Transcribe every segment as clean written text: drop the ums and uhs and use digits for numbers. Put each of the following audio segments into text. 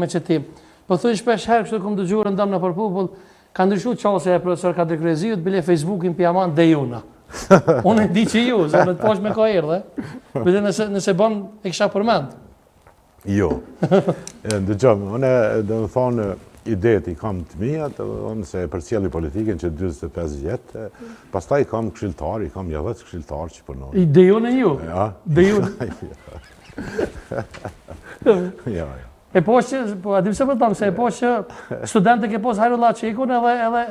me qëtim. Po thuj shpesh herë kështu kom dëgjuar ndam në përpupull, ka ndryshuar çështja e profesor Kadir Kreziut, bile Facebookin pjaman dhe juna. Unë e di që ju, se në të poshtë me ka erdhe. Bile nëse bën e kisha përmend. Jo. Dëgjom, unë do të thonë idetë i kam të mia, unë se përcjelli politikën që 45 vjet, pastaj kam këshilltar, i kam 10 këshilltar që punojnë. Idejon e ju? Ja. Idejon. Ja. E po që, a dim se përdam, se e po që studente ke pos Hajrullah Qekun edhe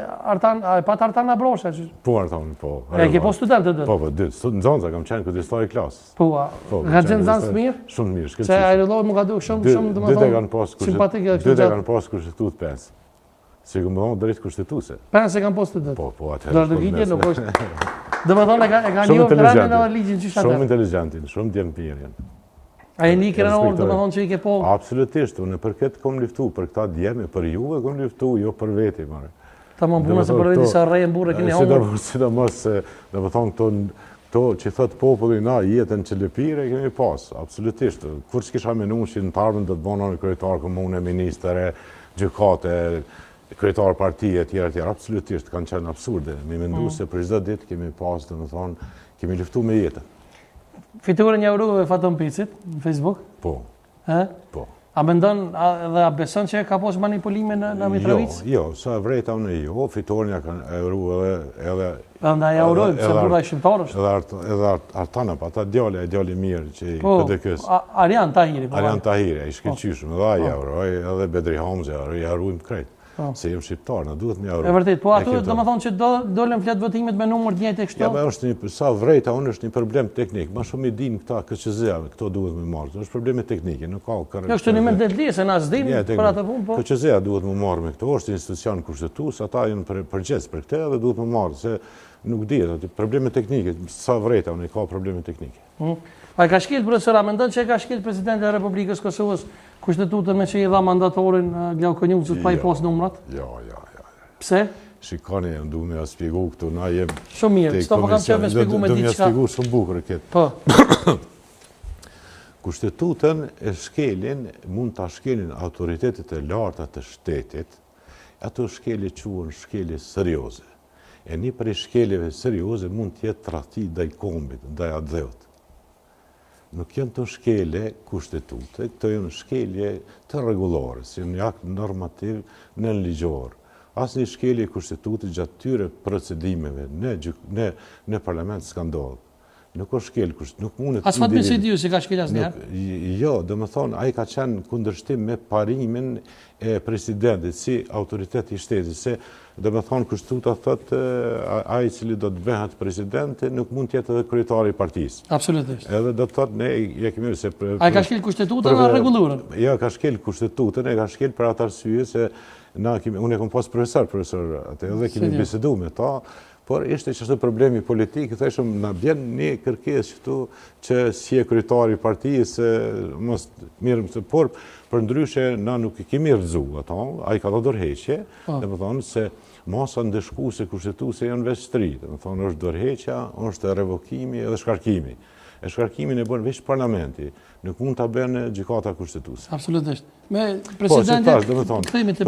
pat Artan Abrosha. Po Artan, po. E ke pos studente dhe? Po, dy. Në zonëza kam qenë këtë histori klasë. Po, ka qenë zanës mirë? Shumë mirë, shkëllqishë. Se Hajrullah më ka duke shumë simpatik e kështë. Dyte kanë pos kushtetut 5. Si këmë dhonë drejtë kushtetuse. 5 e kanë pos student? Po, atëherë. Dërgitje nuk është. Dhe më thonë e ka një ofrandin edhe ligjin që shatë. Shumë inteligentin, shumë djenë pirjen. A e një krenorë, dhe më thonë që i ke po? Absolutisht, unë për këtë kom liftu, për këta djemi, për juve kom liftu, jo për veti, mare. Ta më puna se për veti sa rejën burë e kini hongër. Sidomos, dhe më thonë, këto që thëtë populli, na jetën që lëpire, kemi pas, absolutisht. Kur që kisha menu që në tarmën dhe të bona në kryetar komune, ministere, gjykate, kryetar partije, tjera, absolutisht, kanë qenë absurde. Mi mendu se për çdo ditë kemi pas, dhe më thonë, kemi liftu me jetën. Fiturën një euro e Faton Picit në Facebook? Po. Po. A mendon dhe a beson që ka pos manipulime në Mitrovic? Jo, sa vrejta unë jo, fiturën një euro edhe... Nda e eurojmë, se burra i shqiptar është. Edhe Artana, pa ta djali mirë që i PDK-s. Po, Arjan Tahiri. Arjan Tahiri, i shkëllqyshëm, edhe a i euroj, edhe Bedri Hamze, i arrujmë krejt. Se jem shqiptar, në duhet me euroj. E vërtet, po ato do më thonë që dolem fletë votimit me numër djetë e kështu? Ja, është një, sa vrejta, unë është një problem teknik. Ma shumë i din këta KQZ-ave, këto duhet me marrë. është probleme teknike, nuk ka... Jo, është një mend detli, se na zdim për atë punë, po... KQZ-a duhet me marrë me këto, është institucion kushtetues, ata jenë përgjes për këte dhe duhet me marrë, se nuk dihet, probleme teknike, sa vrejta, unë i ka probleme teknike. Pa e ka shkel, profesor, a mendon që e ka shkel presidenti e Republikës Kosovës kushtetutën me që i dha mandatorin Glaukonjukës pa i pos numrat? Jo. Pse? Shikoni, du me a spjegu këtu, na jem... Shumë mirë, s'to po kam që me spjegu me diqka. Du me a spjegu shumë bukur këtë. Po. Kushtetutën e shkelin, mund të shkelin autoritetet e larta të shtetit, ato shkelje quhen shkelje serioze. E një për i shkeljeve serioze mund tjetë tradhti ndaj kombit, ndaj adheut. Nuk janë të shkelje kushtetute, këto janë shkelje të rregullore, si një akt normativ në ligjor. Asë një shkelje kushtetute gjatë tyre procedimeve në parlament s'ka ndodhë. Nuk është shkelje kushtetute, nuk mundet... As fatmi si diu si ka shkelje asë njëherë? Jo, dhe më thonë, a i ka qenë kundërshtim me parimin e presidentit, si autoritet i shtetit, se dhe më thonë, kushtetuta thotë, a i cili do të bëhet presidenti, nuk mund tjetë edhe kryetari i partisë. Absolutisht. Edhe do të thotë, ne e kemi se... A i ka shkel kushtetutën a rregullurën? Jo, ka shkel kushtetutën, e ka shkel për atë arsye se unë e kom pas profesor, atë edhe kemi bisedu me ta, por ishte që është problemi politik, theshëm, në bjen një kërkes që si e kryetari i partisë, mos mirë mëse, por për ndryshe, na nuk i kemi rëzu, a i ka të dorëheqje, dhe më thonë se masa ndëshkuese kushtetuese janë veç 3, dhe më thonë është dorëheqja, është revokimi edhe shkarkimi. E shkarkimin e bën veç parlamenti, nuk mund të bënë gjykata kushtetuese. Absolutisht. Me presidentit, këthejmi të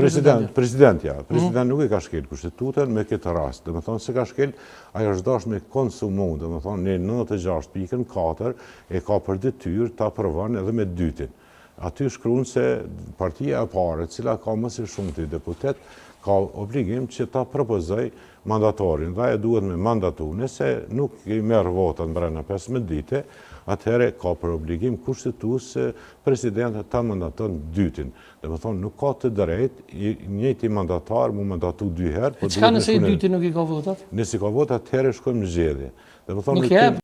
presidentja. President nuk e ka shkel kushtetutën me këtë rast. Dhe më thonë, se ka shkel, ajo është dash me konsumu, dhe më thonë, në 96.4 e ka për detyrë të aprovon edhe me dytin. Aty shkruan se partia e pare, cila ka mësë shumë të deputet, ka obligim që ta propozoj mandatorin, dhe e duhet me mandatu. Nëse nuk i merë votën brenda 15 dite, atëhere ka për obligim kushtetues presidentet ta mandaton dytin. Dhe më thonë, nuk ka të drejt, njëti mandatar mu mandatu 2 herë. E qka nëse i dyti nuk i ka votat? Nëse i ka votat, atëhere shkojmë në zgjedhje. Nuk jep.